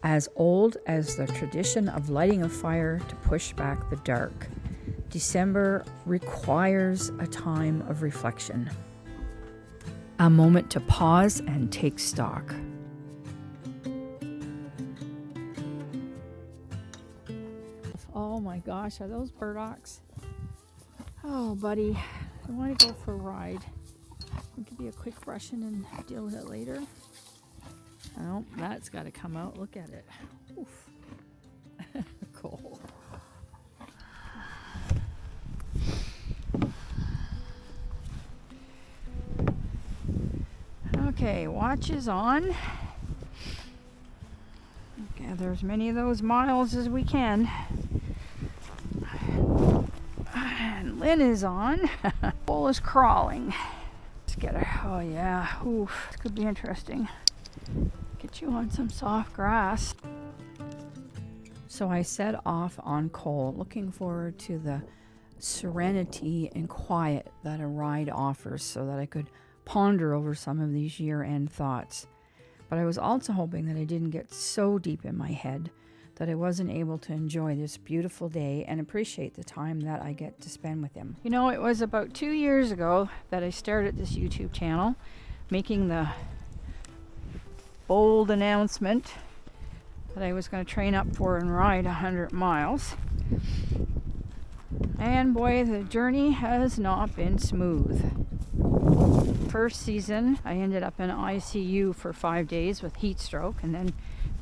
as old as the tradition of lighting a fire to push back the dark. December requires a time of reflection, a moment to pause and take stock. Oh my gosh, are those burdocks? Oh, buddy, I want to go for a ride. It could be a quick brushing and deal with it later. Oh, that's got to come out. Look at it. Oof. Cool. Okay, watch is on. Gather as many of those miles as we can. And Lynn is on. Kohl is crawling. Let's get her. Oh yeah. Oof. This could be interesting. Get you on some soft grass. So I set off on Kohl, looking forward to the serenity and quiet that a ride offers so that I could ponder over some of these year-end thoughts. But I was also hoping that I didn't get so deep in my head that I wasn't able to enjoy this beautiful day and appreciate the time that I get to spend with him. You know, it was about 2 years ago that I started this YouTube channel, making the bold announcement that I was going to train up for and ride 100 miles. And boy, the journey has not been smooth. First season, I ended up in ICU for 5 days with heat stroke, and then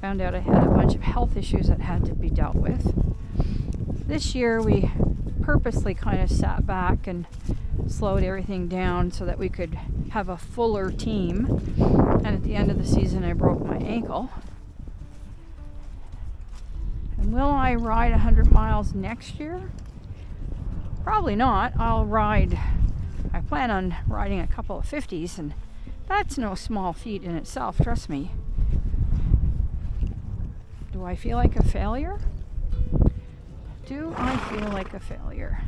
found out I had a bunch of health issues that had to be dealt with. This year, we purposely kind of sat back and slowed everything down so that we could have a fuller team. And at the end of the season, I broke my ankle. And will I ride 100 miles next year? Probably not. I plan on riding a couple of 50s, and that's no small feat in itself, trust me. Do I feel like a failure? Do I feel like a failure?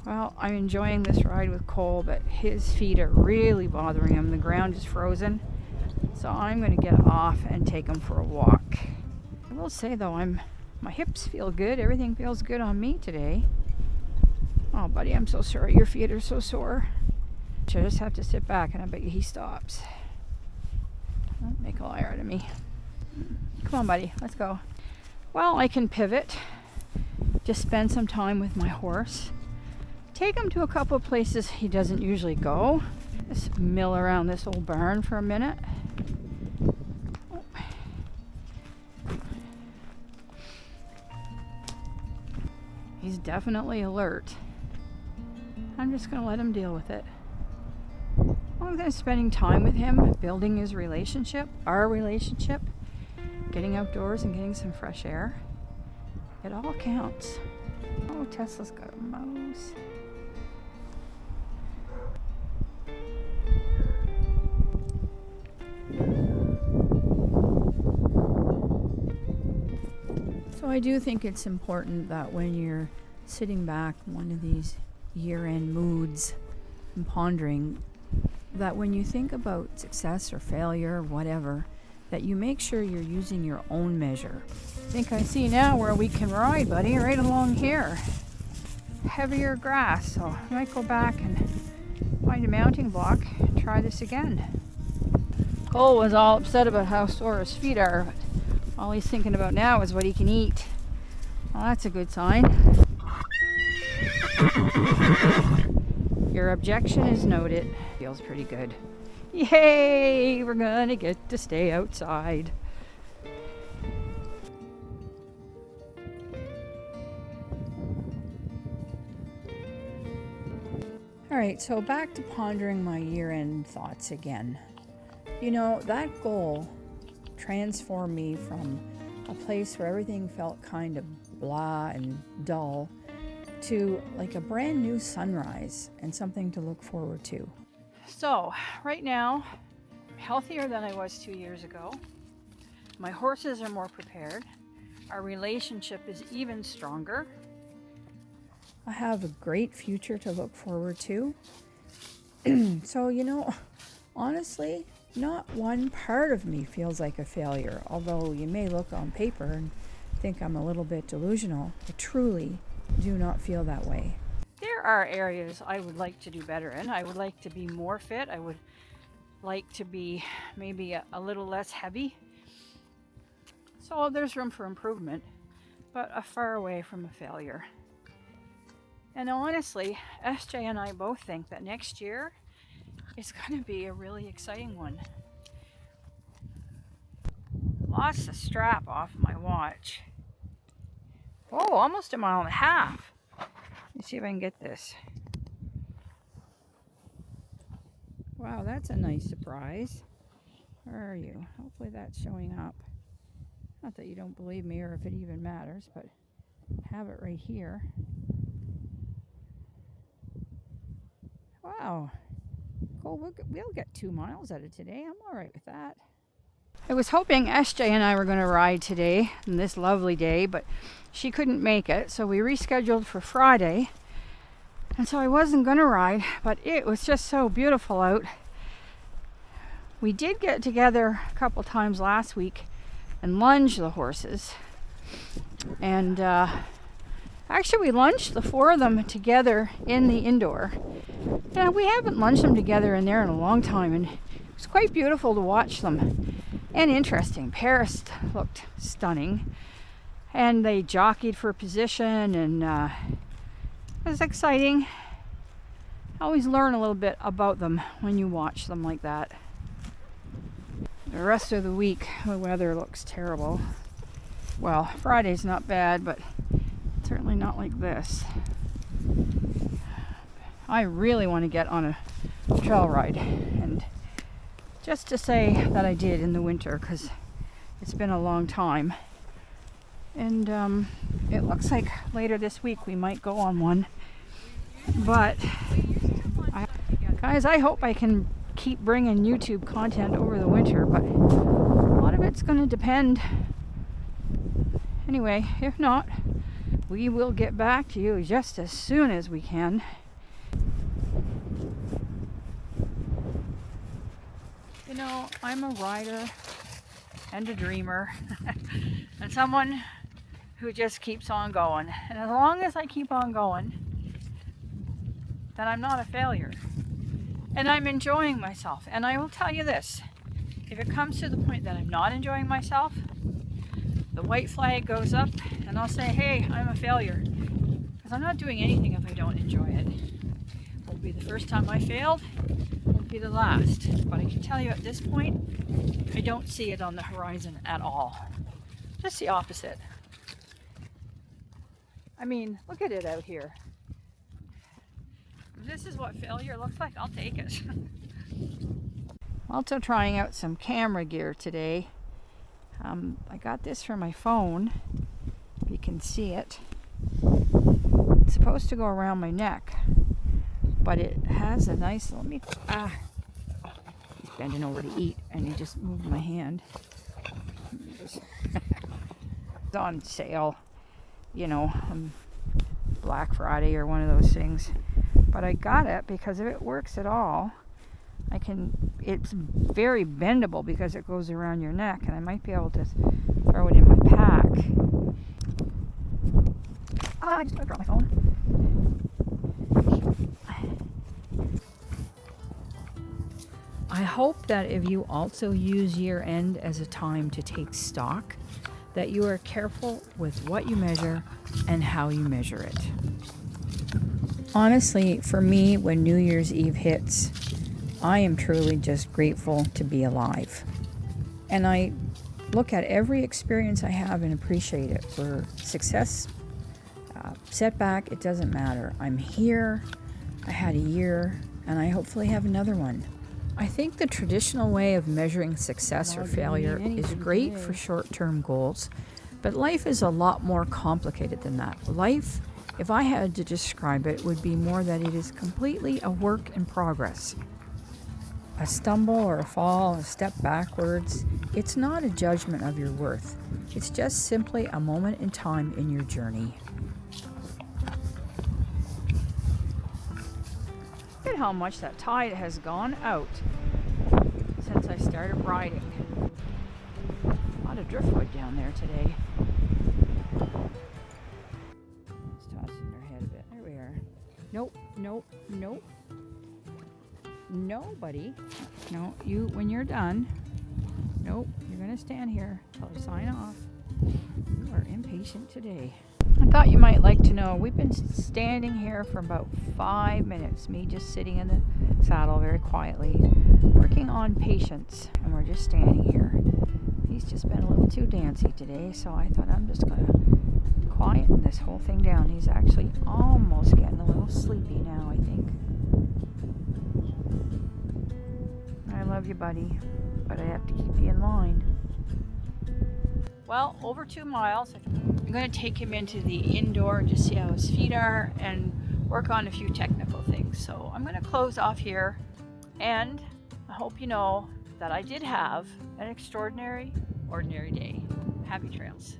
Well, I'm enjoying this ride with Kohl, but his feet are really bothering him. The ground is frozen. So I'm going to get off and take him for a walk. I will say though, my hips feel good. Everything feels good on me today. Oh, buddy, I'm so sorry. Your feet are so sore. I just have to sit back and I bet you he stops. Don't make a liar out of me. Come on, buddy. Let's go. Well, I can pivot. Just spend some time with my horse. Take him to a couple of places he doesn't usually go. Just mill around this old barn for a minute. He's definitely alert. I'm just going to let him deal with it. I'm going to spending time with him, building his relationship, our relationship, getting outdoors and getting some fresh air. It all counts. Oh, Tesla's got a mouse. So I do think it's important that when you're sitting back in one of these year-end moods and pondering, that when you think about success or failure or whatever, that you make sure you're using your own measure. I think I see now where we can ride, buddy, right along here. Heavier grass, so I might go back and find a mounting block and try this again. Kohl was all upset about how sore his feet are, but all he's thinking about now is what he can eat. Well, that's a good sign. Your objection is noted. Feels pretty good. Yay! We're gonna get to stay outside. Alright, so back to pondering my year-end thoughts again. You know, that goal transformed me from a place where everything felt kind of blah and dull to like a brand new sunrise and something to look forward to. So right now, I'm healthier than I was 2 years ago. My horses are more prepared. Our relationship is even stronger. I have a great future to look forward to. So, you know, honestly, not one part of me feels like a failure, although you may look on paper and think I'm a little bit delusional. I truly do not feel that way. There are areas I would like to do better in. I would like to be more fit. I would like to be maybe a little less heavy. So there's room for improvement, but far away from a failure. And honestly, SJ and I both think that next year is going to be a really exciting one. Lost the strap off my watch. Oh, almost a mile and a half. Let's see if I can get this. Wow, that's a nice surprise. Where are you? Hopefully that's showing up. Not that you don't believe me or if it even matters, but have it right here. Wow. Cool, we'll get 2 miles out of today. I'm all right with that. I was hoping SJ and I were going to ride today on this lovely day, but she couldn't make it, so we rescheduled for Friday. And so I wasn't going to ride, but it was just so beautiful out. We did get together a couple times last week and lunge the horses. And actually we lunged the 4 of them together in the indoor. And we haven't lunged them together in there in a long time, and it was quite beautiful to watch them. And interesting. Paris looked stunning. And they jockeyed for position, and it was exciting. I always learn a little bit about them when you watch them like that. The rest of the week, the weather looks terrible. Well, Friday's not bad, but certainly not like this. I really want to get on a trail ride, and just to say that I did in the winter, because it's been a long time. And it looks like later this week we might go on one. But guys, I hope I can keep bringing YouTube content over the winter, but a lot of it's going to depend. Anyway, if not, we will get back to you just as soon as we can. You know, I'm a rider and a dreamer and someone who just keeps on going. And as long as I keep on going, then I'm not a failure. And I'm enjoying myself. And I will tell you this, if it comes to the point that I'm not enjoying myself, the white flag goes up and I'll say, hey, I'm a failure. Because I'm not doing anything if I don't enjoy it. It won't be the first time I failed, it won't be the last. But I can tell you at this point, I don't see it on the horizon at all. Just the opposite. I mean, look at it out here. If this is what failure looks like, I'll take it. Also trying out some camera gear today. I got this for my phone, if you can see it. It's supposed to go around my neck, but it has a nice, he's bending over to eat and he just moved my hand. It's on sale, you know, on Black Friday or one of those things. But I got it because if it works at all, it's very bendable because it goes around your neck, and I might be able to throw it in my pack. I just dropped my phone. I hope that if you also use year end as a time to take stock, that you are careful with what you measure and how you measure it. Honestly, for me, when New Year's Eve hits, I am truly just grateful to be alive. And I look at every experience I have and appreciate it. For success, setback, it doesn't matter. I'm here, I had a year, and I hopefully have another one. I think the traditional way of measuring success or failure is great for short-term goals, but life is a lot more complicated than that. Life, if I had to describe it, would be more that it is completely a work in progress. A stumble or a fall, a step backwards, it's not a judgment of your worth. It's just simply a moment in time in your journey. Look at how much that tide has gone out since I started riding. A lot of driftwood down there today. It's tossing their head a bit. There we are. Nope, nope, nope. No, buddy. No, you, when you're done. Nope, you're gonna stand here until I sign off. You are impatient today. I thought you might like to know, we've been standing here for about 5 minutes, me just sitting in the saddle very quietly, working on patience, and we're just standing here. He's just been a little too dancy today, so I thought I'm just gonna quieten this whole thing down. He's actually almost getting a little sleepy now, I think. I love you, buddy, but I have to keep you in line. Well, over 2 miles. I'm going to take him into the indoor and just see how his feet are and work on a few technical things. So I'm going to close off here, and I hope you know that I did have an ordinary day. Happy trails.